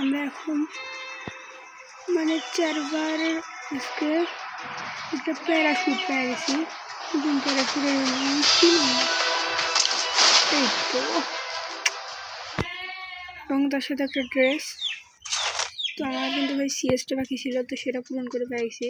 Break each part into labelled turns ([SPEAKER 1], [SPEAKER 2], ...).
[SPEAKER 1] আমরা এখন মানে 4 বার আজকে একটা প্যারাশুট পেয়ে গেছি। প্যারাশুটের এই তো, এবং তার সাথে একটা ড্রেস। তো আমার কিন্তু ভাই সিএসটা বাকি ছিল, তো সেটা পূরণ করে পেয়েছি।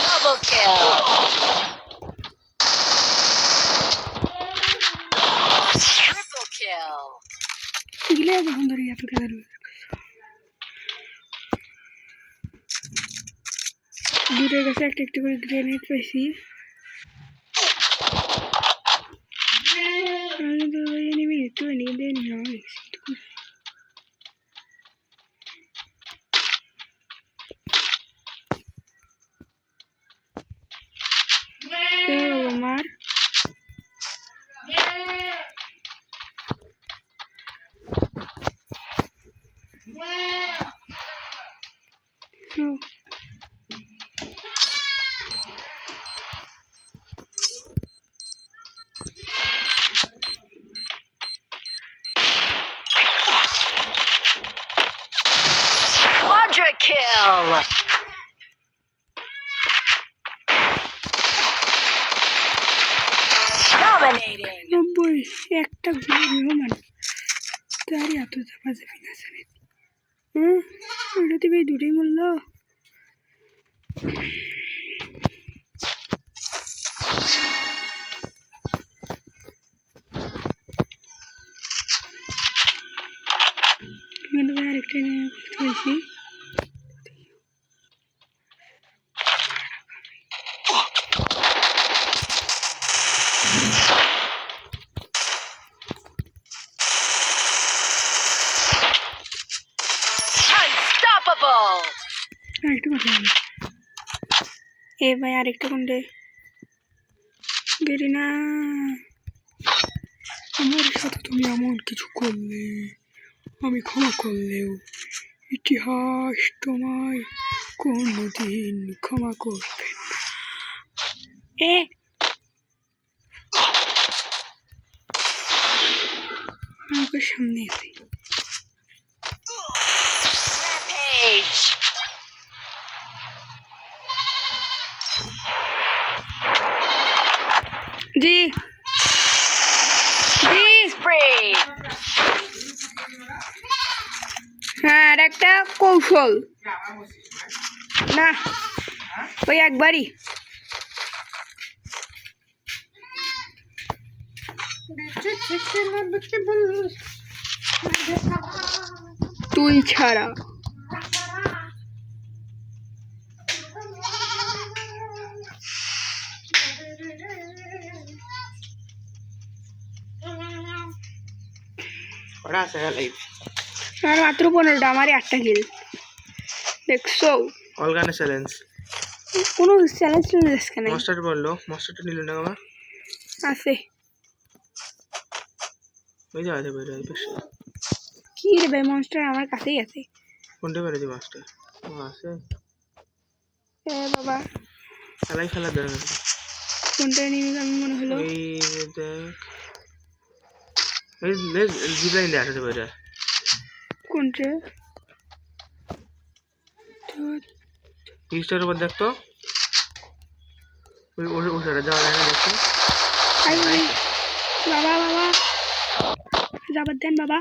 [SPEAKER 2] Double kill. Triple kill.
[SPEAKER 1] গিলে যখন ধরে এত খেলার দূরের কাছে একটা একটা করে গ্রেনেড পেয়েছি। এনিমি একটু নিয়ে দেন আমার
[SPEAKER 2] Quadra kill. Dominating.
[SPEAKER 1] 90 একটা মেহমান তারই এত চাপাচাপি না জানি। ওটাতে ভাই দুটোই মূল্য। আরেকটা নিয়ে হয়েছি।
[SPEAKER 2] Unstoppable.
[SPEAKER 1] আরেকটা কথা বলি এ ভাই, আরেকটা কোনটা বেরি না। আমার সাথে তুমি এমন কিছু করলে আমি ক্ষমা করলেও ইতিহাস তোমায় কোনদিন ক্ষমা করবে না। আমাকে সামনে এসে
[SPEAKER 2] Rampage.
[SPEAKER 1] জি জি
[SPEAKER 2] Spree.
[SPEAKER 1] হ্যাঁ, আর একটা কৌশল না ওই একবারই তুই ছাড়া
[SPEAKER 3] ওরা আছে লাইভ
[SPEAKER 1] আর মাত্র 15টা, আমারই 8টা কিল। দেখছো
[SPEAKER 3] অল গানে চ্যালেঞ্জ
[SPEAKER 1] কোনো চ্যালেঞ্জ আজকে নাই।
[SPEAKER 3] মাস্টার বললো মাস্টারটা নিল না বাবা
[SPEAKER 1] আছে
[SPEAKER 3] ওই যে আছে বের বেশ
[SPEAKER 1] কি রে ভাই, মনস্টার আমার কাছেই আছে।
[SPEAKER 3] কোনটা বের দি মাস্টার ও আছে
[SPEAKER 1] এ বাবা
[SPEAKER 3] খেলাই খেলা দেন
[SPEAKER 1] কোনটা নিবি আমি মনে হলো।
[SPEAKER 3] এই দেখ এই লেজ জিবলাইন দে আসে বের
[SPEAKER 1] কোনটা
[SPEAKER 3] পিস্টার উপর দেখতো ওই ওই ওটা যাওয়া যায় না দেখতো
[SPEAKER 1] আই বাবা বাবা যাবার দেন বাবা।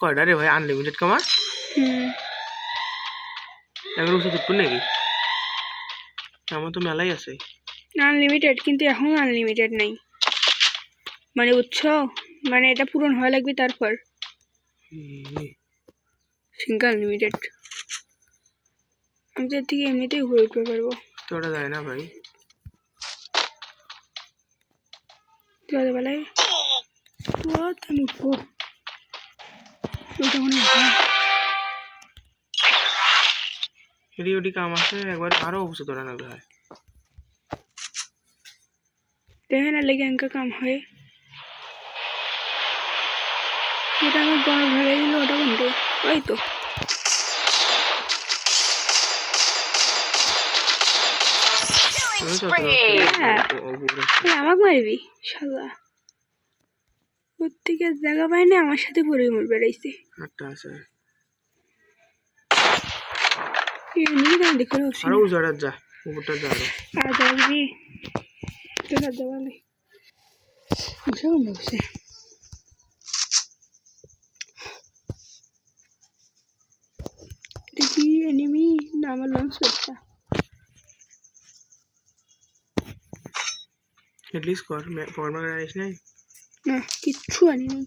[SPEAKER 3] কয়টা রে ভাই আনলিমিটেড কামার এগারো ওষুধ উঠবে নাকি আমার তো মেলাই আছে
[SPEAKER 1] আনলিমিটেড, কিন্তু এখন আনলিমিটেড নেই, মানে বুঝছো, মানে এটা পূরণ হওয়া লাগবে তারপর সিঙ্গেল আনলিমিটেড। আমি তো এর থেকে এমনিতেই ঘুরে উঠতে পারবো।
[SPEAKER 3] তো ওটা যায় না ভাই
[SPEAKER 1] রাতেবেলায় আমি উঠবো ওইটা মনে হয়
[SPEAKER 3] এটি ওটি কাম আছে একবার আরো ওষুধ ওটা না ভাই
[SPEAKER 1] দেখে না লেগে এঙ্কা কাম হয়। এটা আমার বড় ভাগে দিল, ওটা বন্ধু ওই তো আমাকে মারবি শালা, ওর থেকে জায়গা পাইনি, আমার সাথে পরে মর বেড়াইছে।
[SPEAKER 3] একটা আছে
[SPEAKER 1] দেখে
[SPEAKER 3] আরো উজাড়া যা উপরটা যা আরো
[SPEAKER 1] আর দেখবি তোরা দেওয়ালে বসে বন্ধু বসে এটা কি এনিমি না আমার লঞ্চ করছে।
[SPEAKER 3] এটলিস্ট কর পড় মারা আইস নাই
[SPEAKER 1] না কিচ্ছু আনিনি,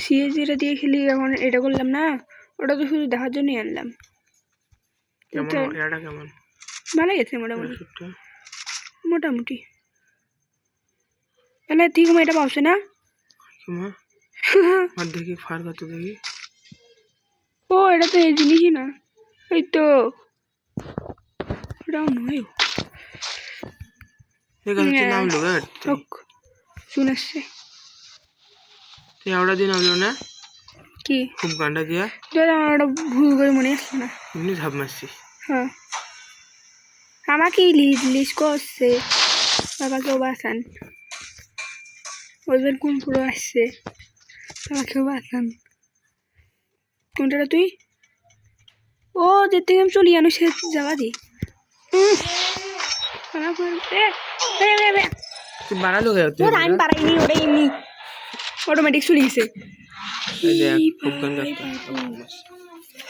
[SPEAKER 1] সিএস যেটা দিয়ে খেলি এখন এটা করলাম না, ওটা তো শুধু দেখার জন্যই আনলাম।
[SPEAKER 3] কেমন এটা কেমন
[SPEAKER 1] ভালো গেছে মোটামুটি
[SPEAKER 3] ওষুধটা
[SPEAKER 1] মোটামুটি। তাহলে ঠিক এটা পাবছে না
[SPEAKER 3] মা আর দেখি ফার কত দেখি
[SPEAKER 1] ও এটা তো এই জিনিসই না, ওই তো ওটাও নয়
[SPEAKER 3] এই গাছটা নাম লো
[SPEAKER 1] হোক শুনে আসছে
[SPEAKER 3] তুই আওড়া দিন নামলো না
[SPEAKER 1] কি
[SPEAKER 3] খুব গান্ডা দিয়া
[SPEAKER 1] আমার ওটা ভুল করে মনে আসছে না।
[SPEAKER 3] এমনি ঝাপ মারছি
[SPEAKER 1] হ্যাঁ আমাকে লিস্ট করছে বাবাকেও বাঁচান, ওদের কোন পুরো আসছে বাবাকেও বাঁচান। কোনটা তুই ও যে থেকে আমি চলি জানো সে যাওয়া দি
[SPEAKER 3] তুই বাড়ালো গে
[SPEAKER 1] আমি পারাইনি, ওটা এমনি অটোমেটিক চলে গেছে।
[SPEAKER 3] দেখ খুব গান গাছ